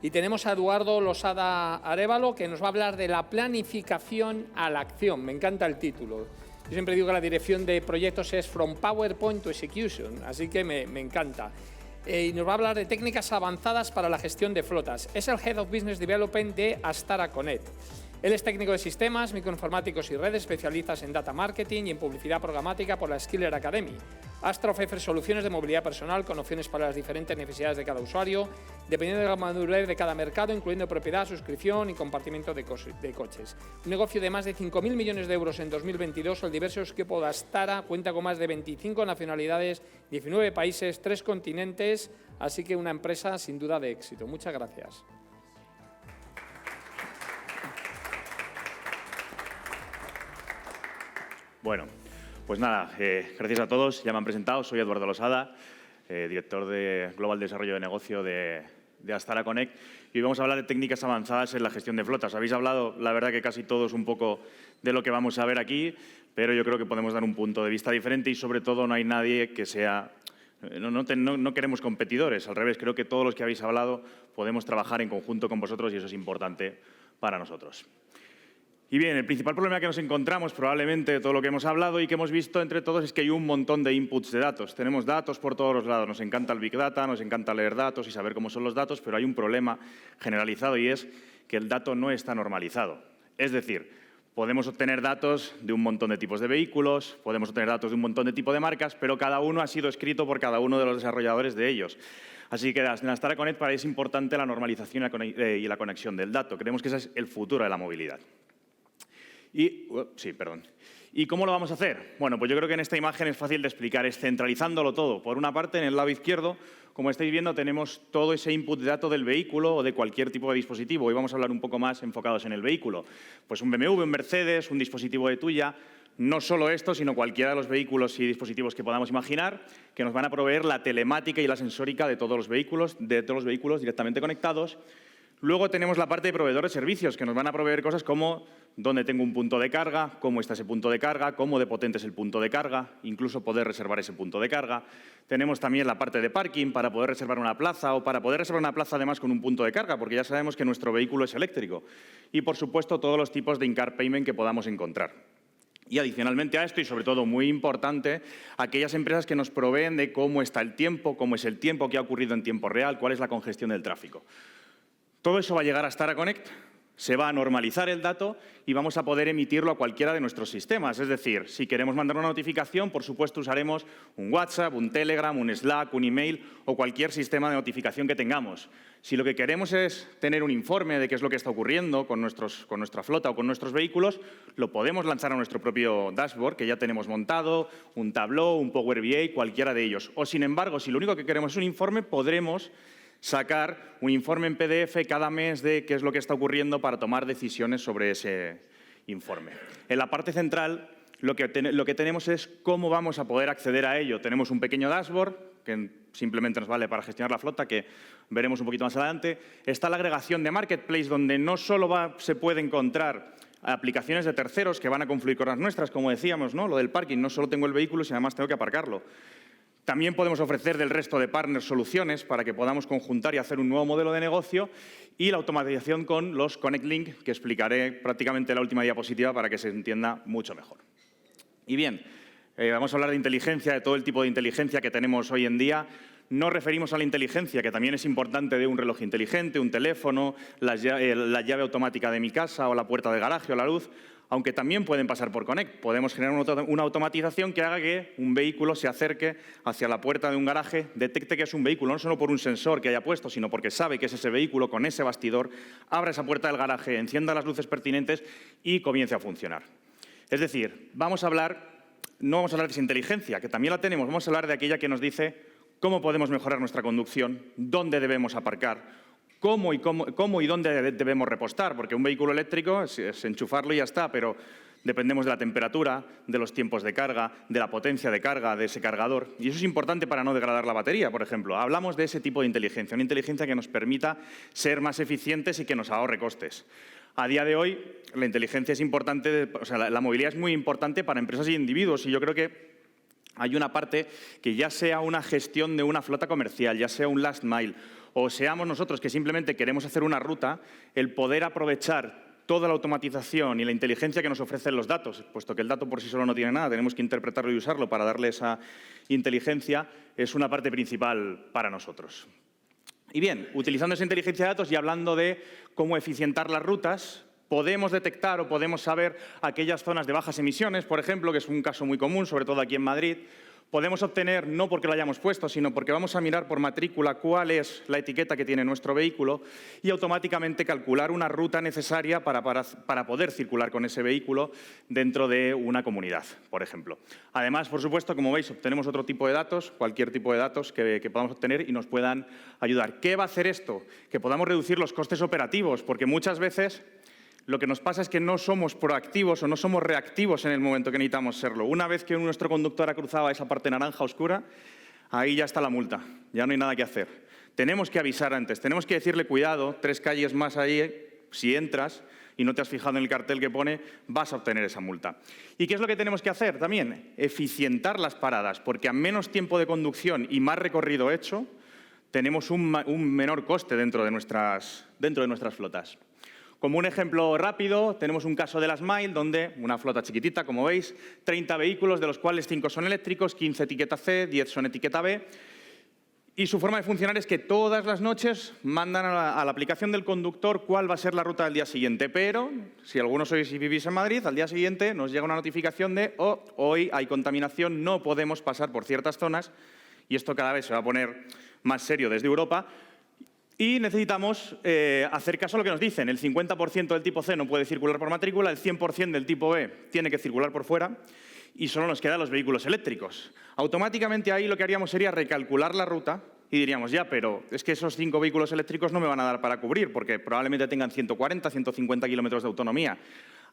Y tenemos a Eduardo Losada Arévalo, que nos va a hablar de la planificación a la acción. Me encanta el título. Yo siempre digo que la dirección de proyectos es From PowerPoint to Execution, así que me encanta. Y nos va a hablar de técnicas avanzadas para la gestión de flotas. Es el Head of Business Development de Astara Connect. Él es técnico de sistemas, microinformáticos y redes, especialistas en data marketing y en publicidad programática por la Skiller Academy. Astra ofrece soluciones de movilidad personal con opciones para las diferentes necesidades de cada usuario, dependiendo de la madurez de cada mercado, incluyendo propiedad, suscripción y compartimiento de coches. Un negocio de más de 5.000 millones de euros en 2022, el diverso equipo de Astara cuenta con más de 25 nacionalidades, 19 países, 3 continentes, así que una empresa sin duda de éxito. Muchas gracias. Bueno, pues nada, gracias a todos. Ya me han presentado, soy Eduardo Losada, director de Global Desarrollo de Negocio de Astara Connect, y hoy vamos a hablar de técnicas avanzadas en la gestión de flotas. Habéis hablado, la verdad, que casi todos un poco de lo que vamos a ver aquí, pero yo creo que podemos dar un punto de vista diferente y, sobre todo, no hay nadie que sea... No queremos competidores, al revés, creo que todos los que habéis hablado podemos trabajar en conjunto con vosotros y eso es importante para nosotros. Y bien, el principal problema que nos encontramos, probablemente de todo lo que hemos hablado y que hemos visto entre todos, es que hay un montón de inputs de datos. Tenemos datos por todos los lados. Nos encanta el Big Data, nos encanta leer datos y saber cómo son los datos, pero hay un problema generalizado y es que el dato no está normalizado. Es decir, podemos obtener datos de un montón de tipos de vehículos, podemos obtener datos de un montón de tipos de marcas, pero cada uno ha sido escrito por cada uno de los desarrolladores de ellos. Así que en Astara Connect es importante la normalización y la conexión del dato. Creemos que ese es el futuro de la movilidad. ¿Y cómo lo vamos a hacer? Bueno, pues yo creo que en esta imagen es fácil de explicar, es centralizándolo todo. Por una parte, en el lado izquierdo, como estáis viendo, tenemos todo ese input de datos del vehículo o de cualquier tipo de dispositivo. Hoy vamos a hablar un poco más enfocados en el vehículo. Pues un BMW, un Mercedes, un dispositivo de tuya. No solo esto, sino cualquiera de los vehículos y dispositivos que podamos imaginar, que nos van a proveer la telemática y la sensórica de todos los vehículos directamente conectados. Luego tenemos la parte de proveedores de servicios, que nos van a proveer cosas como dónde tengo un punto de carga, cómo está ese punto de carga, cómo de potente es el punto de carga, incluso poder reservar ese punto de carga. Tenemos también la parte de parking para poder reservar una plaza o para poder reservar una plaza además con un punto de carga, porque ya sabemos que nuestro vehículo es eléctrico. Y, por supuesto, todos los tipos de in-car payment que podamos encontrar. Y adicionalmente a esto, y sobre todo muy importante, aquellas empresas que nos proveen de cómo está el tiempo, cómo es el tiempo, qué ha ocurrido en tiempo real, cuál es la congestión del tráfico. Todo eso va a llegar a Astara Connect, se va a normalizar el dato y vamos a poder emitirlo a cualquiera de nuestros sistemas. Es decir, si queremos mandar una notificación, por supuesto usaremos un WhatsApp, un Telegram, un Slack, un email o cualquier sistema de notificación que tengamos. Si lo que queremos es tener un informe de qué es lo que está ocurriendo con nuestra flota o con nuestros vehículos, lo podemos lanzar a nuestro propio dashboard, que ya tenemos montado, un Tableau, un Power BI, cualquiera de ellos. O, sin embargo, si lo único que queremos es un informe, podremos sacar un informe en PDF cada mes de qué es lo que está ocurriendo para tomar decisiones sobre ese informe. En la parte central, lo que tenemos es cómo vamos a poder acceder a ello. Tenemos un pequeño dashboard que simplemente nos vale para gestionar la flota, que veremos un poquito más adelante. Está la agregación de Marketplace, donde no solo se puede encontrar aplicaciones de terceros que van a confluir con las nuestras, como decíamos, ¿no? Lo del parking, no solo tengo el vehículo, sino además tengo que aparcarlo. También podemos ofrecer del resto de partners soluciones para que podamos conjuntar y hacer un nuevo modelo de negocio y la automatización con los Connect Link, que explicaré prácticamente en la última diapositiva para que se entienda mucho mejor. Y bien, vamos a hablar de inteligencia, de todo el tipo de inteligencia que tenemos hoy en día. Nos referimos a la inteligencia, que también es importante, de un reloj inteligente, un teléfono, la llave automática de mi casa o la puerta de garaje o la luz, aunque también pueden pasar por Connect. Podemos generar una automatización que haga que un vehículo se acerque hacia la puerta de un garaje, detecte que es un vehículo, no solo por un sensor que haya puesto, sino porque sabe que es ese vehículo con ese bastidor, abra esa puerta del garaje, encienda las luces pertinentes y comience a funcionar. Es decir, no vamos a hablar de esa inteligencia, que también la tenemos, vamos a hablar de aquella que nos dice cómo podemos mejorar nuestra conducción, dónde debemos aparcar, cómo y dónde debemos repostar, porque un vehículo eléctrico es enchufarlo y ya está, pero dependemos de la temperatura, de los tiempos de carga, de la potencia de carga de ese cargador, y eso es importante para no degradar la batería, por ejemplo. Hablamos de ese tipo de inteligencia, una inteligencia que nos permita ser más eficientes y que nos ahorre costes. A día de hoy, la inteligencia es importante, la movilidad es muy importante para empresas y individuos, y yo creo que hay una parte que ya sea una gestión de una flota comercial, ya sea un last mile o seamos nosotros que simplemente queremos hacer una ruta, el poder aprovechar toda la automatización y la inteligencia que nos ofrecen los datos, puesto que el dato por sí solo no tiene nada, tenemos que interpretarlo y usarlo para darle esa inteligencia, es una parte principal para nosotros. Y bien, utilizando esa inteligencia de datos y hablando de cómo eficientar las rutas, podemos detectar o podemos saber aquellas zonas de bajas emisiones, por ejemplo, que es un caso muy común, sobre todo aquí en Madrid. Podemos obtener, no porque lo hayamos puesto, sino porque vamos a mirar por matrícula cuál es la etiqueta que tiene nuestro vehículo y automáticamente calcular una ruta necesaria para poder circular con ese vehículo dentro de una comunidad, por ejemplo. Además, por supuesto, como veis, obtenemos otro tipo de datos, cualquier tipo de datos que podamos obtener y nos puedan ayudar. ¿Qué va a hacer esto? Que podamos reducir los costes operativos, porque muchas veces lo que nos pasa es que no somos proactivos o no somos reactivos en el momento que necesitamos serlo. Una vez que nuestro conductor ha cruzado esa parte naranja oscura, ahí ya está la multa, ya no hay nada que hacer. Tenemos que avisar antes, tenemos que decirle cuidado, 3 calles más ahí, si entras y no te has fijado en el cartel que pone, vas a obtener esa multa. ¿Y qué es lo que tenemos que hacer también? Eficientar las paradas, porque a menos tiempo de conducción y más recorrido hecho, tenemos un menor coste dentro de nuestras flotas. Como un ejemplo rápido, tenemos un caso de Last Mile, donde una flota chiquitita, como veis, 30 vehículos, de los cuales 5 son eléctricos, 15 etiqueta C, 10 son etiqueta B. Y su forma de funcionar es que todas las noches mandan a la aplicación del conductor cuál va a ser la ruta del día siguiente. Pero, si algunos vivís en Madrid, al día siguiente nos llega una notificación de hoy hay contaminación, no podemos pasar por ciertas zonas, y esto cada vez se va a poner más serio desde Europa. Y necesitamos hacer caso a lo que nos dicen. El 50% del tipo C no puede circular por matrícula, el 100% del tipo B tiene que circular por fuera y solo nos quedan los vehículos eléctricos. Automáticamente ahí lo que haríamos sería recalcular la ruta y diríamos, ya, pero es que esos 5 vehículos eléctricos no me van a dar para cubrir porque probablemente tengan 140, 150 kilómetros de autonomía.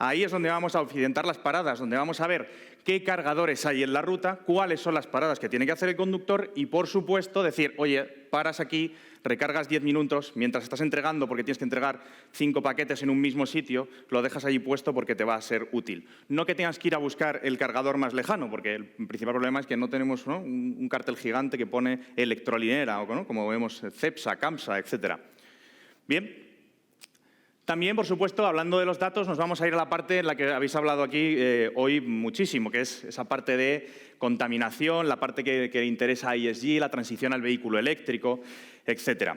Ahí es donde vamos a eficientar las paradas, donde vamos a ver qué cargadores hay en la ruta, cuáles son las paradas que tiene que hacer el conductor y, por supuesto, decir, oye, paras aquí, recargas 10 minutos, mientras estás entregando, porque tienes que entregar 5 paquetes en un mismo sitio, lo dejas allí puesto porque te va a ser útil. No que tengas que ir a buscar el cargador más lejano, porque el principal problema es que no tenemos un cartel gigante que pone electrolinera, o como vemos, Cepsa, Camsa, etc. Bien. También, por supuesto, hablando de los datos, nos vamos a ir a la parte en la que habéis hablado aquí hoy muchísimo, que es esa parte de contaminación, la parte que interesa a ESG, la transición al vehículo eléctrico, etc.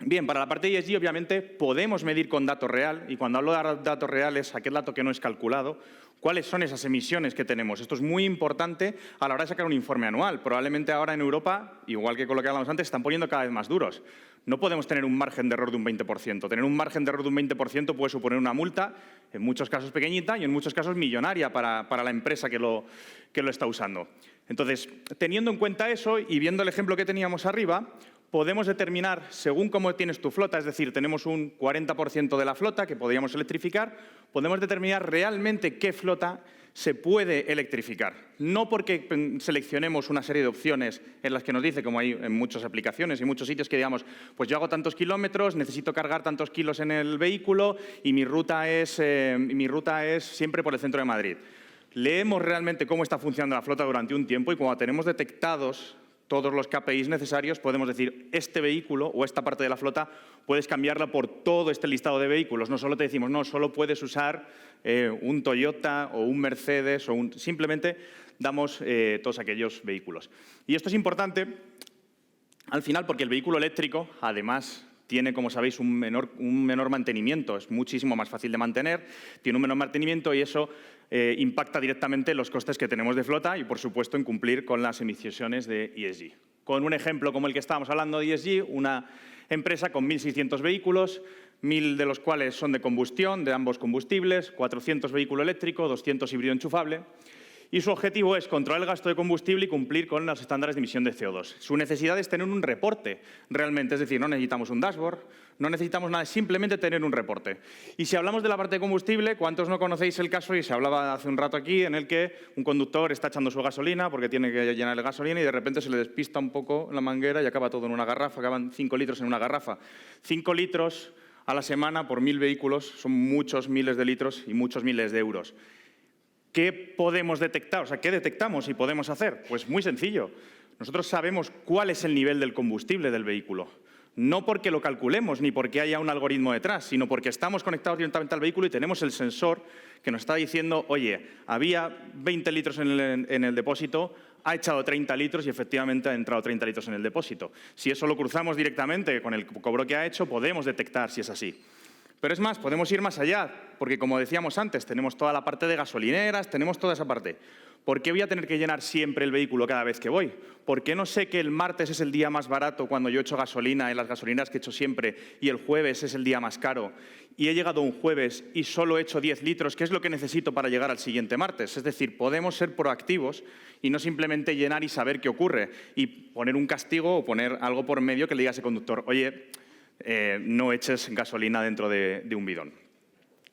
Bien, para la parte de ESG, obviamente, podemos medir con dato real, y cuando hablo de datos reales, aquel dato que no es calculado, cuáles son esas emisiones que tenemos. Esto es muy importante a la hora de sacar un informe anual. Probablemente ahora en Europa, igual que con lo que hablamos antes, están poniendo cada vez más duros. No podemos tener un margen de error de un 20%. Tener un margen de error de un 20% puede suponer una multa, en muchos casos pequeñita y en muchos casos millonaria para la empresa que lo está usando. Entonces, teniendo en cuenta eso y viendo el ejemplo que teníamos arriba, podemos determinar, según cómo tienes tu flota, es decir, tenemos un 40% de la flota que podríamos electrificar, podemos determinar realmente qué flota se puede electrificar. No porque seleccionemos una serie de opciones en las que nos dice, como hay en muchas aplicaciones y muchos sitios, que digamos, pues yo hago tantos kilómetros, necesito cargar tantos kilos en el vehículo y mi ruta es siempre por el centro de Madrid. Leemos realmente cómo está funcionando la flota durante un tiempo y cuando tenemos detectados todos los KPIs necesarios, podemos decir, este vehículo o esta parte de la flota puedes cambiarla por todo este listado de vehículos. No solo te decimos, no, solo puedes usar un Toyota o un Mercedes, simplemente damos todos aquellos vehículos. Y esto es importante al final porque el vehículo eléctrico, además, tiene, como sabéis, un menor mantenimiento. Es muchísimo más fácil de mantener, tiene un menor mantenimiento y eso impacta directamente en los costes que tenemos de flota y, por supuesto, en cumplir con las emisiones de ESG. Con un ejemplo como el que estábamos hablando de ESG, una empresa con 1.600 vehículos, 1.000 de los cuales son de combustión, de ambos combustibles, 400 vehículo eléctrico, 200 híbrido enchufable. Y su objetivo es controlar el gasto de combustible y cumplir con los estándares de emisión de CO2. Su necesidad es tener un reporte realmente, es decir, no necesitamos un dashboard, no necesitamos nada, simplemente tener un reporte. Y si hablamos de la parte de combustible, ¿cuántos no conocéis el caso? Y se hablaba hace un rato aquí en el que un conductor está echando su gasolina porque tiene que llenar el gasolina y de repente se le despista un poco la manguera y acaba todo en una garrafa, acaban 5 litros en una garrafa. 5 litros a la semana por 1.000 vehículos son muchos miles de litros y muchos miles de euros. ¿Qué podemos detectar? O sea, ¿qué detectamos y podemos hacer? Pues muy sencillo. Nosotros sabemos cuál es el nivel del combustible del vehículo. No porque lo calculemos ni porque haya un algoritmo detrás, sino porque estamos conectados directamente al vehículo y tenemos el sensor que nos está diciendo, oye, había 20 litros en el depósito, ha echado 30 litros y efectivamente ha entrado 30 litros en el depósito. Si eso lo cruzamos directamente con el cobro que ha hecho, podemos detectar si es así. Pero es más, podemos ir más allá, porque como decíamos antes, tenemos toda la parte de gasolineras, tenemos toda esa parte. ¿Por qué voy a tener que llenar siempre el vehículo cada vez que voy? ¿Por qué no sé que el martes es el día más barato cuando yo echo gasolina en las gasolineras que echo siempre y el jueves es el día más caro? Y he llegado un jueves y solo he hecho 10 litros, ¿qué es lo que necesito para llegar al siguiente martes? Es decir, podemos ser proactivos y no simplemente llenar y saber qué ocurre y poner un castigo o poner algo por medio que le diga a ese conductor, oye, no eches gasolina dentro de un bidón.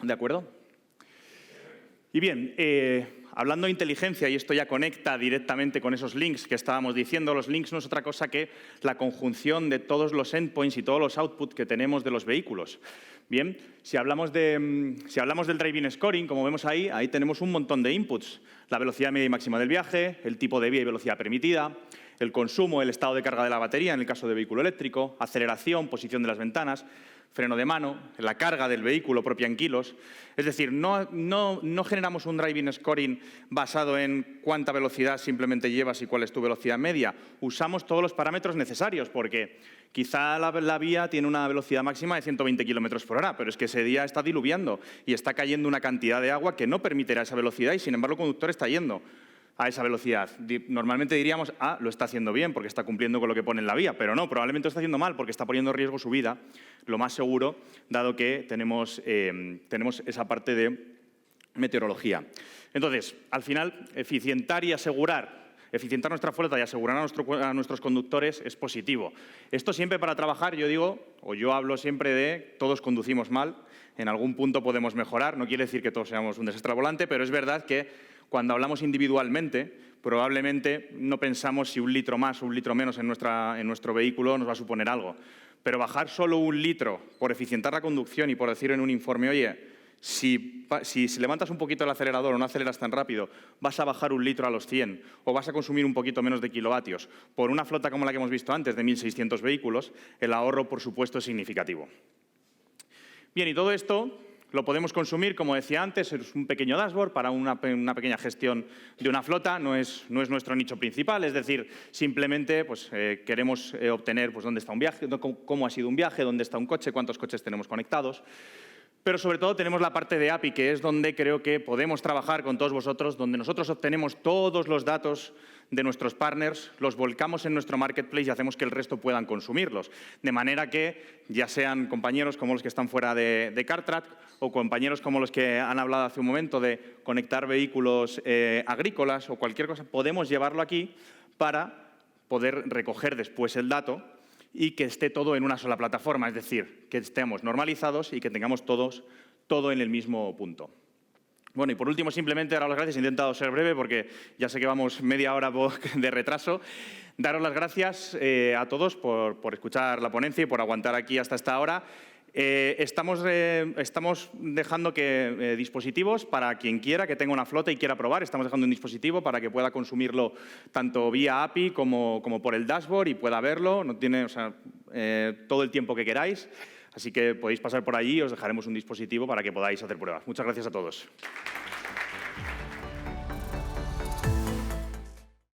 ¿De acuerdo? Y bien, hablando de inteligencia, y esto ya conecta directamente con esos links que estábamos diciendo, los links no es otra cosa que la conjunción de todos los endpoints y todos los outputs que tenemos de los vehículos. Bien, si hablamos del driving scoring, como vemos ahí tenemos un montón de inputs. La velocidad media y máxima del viaje, el tipo de vía y velocidad permitida, el consumo, el estado de carga de la batería en el caso de vehículo eléctrico, aceleración, posición de las ventanas, freno de mano, la carga del vehículo propia en kilos. Es decir, no generamos un driving scoring basado en cuánta velocidad simplemente llevas y cuál es tu velocidad media. Usamos todos los parámetros necesarios porque quizá la vía tiene una velocidad máxima de 120 km/h, pero es que ese día está diluviando y está cayendo una cantidad de agua que no permitirá esa velocidad y, sin embargo, el conductor está yendo a esa velocidad. Normalmente diríamos, lo está haciendo bien porque está cumpliendo con lo que pone en la vía, pero no, probablemente lo está haciendo mal porque está poniendo en riesgo su vida, lo más seguro, dado que tenemos esa parte de meteorología. Entonces, al final, eficientar nuestra flota y asegurar a nuestros conductores es positivo. Esto siempre para trabajar, yo hablo siempre de todos conducimos mal, en algún punto podemos mejorar, no quiere decir que todos seamos un desastre al volante, pero es verdad que cuando hablamos individualmente, probablemente no pensamos si un litro más o un litro menos en nuestro vehículo nos va a suponer algo. Pero bajar solo un litro por eficientar la conducción y por decir en un informe, oye, si levantas un poquito el acelerador o no aceleras tan rápido, vas a bajar un litro a los 100 o vas a consumir un poquito menos de kilovatios. Por una flota como la que hemos visto antes, de 1.600 vehículos, el ahorro, por supuesto, es significativo. Bien, y todo esto lo podemos consumir, como decía antes, es un pequeño dashboard para una pequeña gestión de una flota, no es nuestro nicho principal, es decir, simplemente queremos obtener dónde está un viaje, cómo ha sido un viaje, dónde está un coche, cuántos coches tenemos conectados. Pero sobre todo tenemos la parte de API, que es donde creo que podemos trabajar con todos vosotros, donde nosotros obtenemos todos los datos de nuestros partners, los volcamos en nuestro marketplace y hacemos que el resto puedan consumirlos. De manera que, ya sean compañeros como los que están fuera de CarTrack o compañeros como los que han hablado hace un momento de conectar vehículos agrícolas o cualquier cosa, podemos llevarlo aquí para poder recoger después el dato y que esté todo en una sola plataforma, es decir, que estemos normalizados y que tengamos todo en el mismo punto. Bueno, y por último, simplemente daros las gracias. He intentado ser breve porque ya sé que vamos media hora de retraso. Daros las gracias a todos por escuchar la ponencia y por aguantar aquí hasta esta hora. Estamos dejando dispositivos para quien quiera que tenga una flota y quiera probar. Estamos dejando un dispositivo para que pueda consumirlo tanto vía API como por el dashboard y pueda verlo. No tiene, todo el tiempo que queráis. Así que podéis pasar por allí y os dejaremos un dispositivo para que podáis hacer pruebas. Muchas gracias a todos.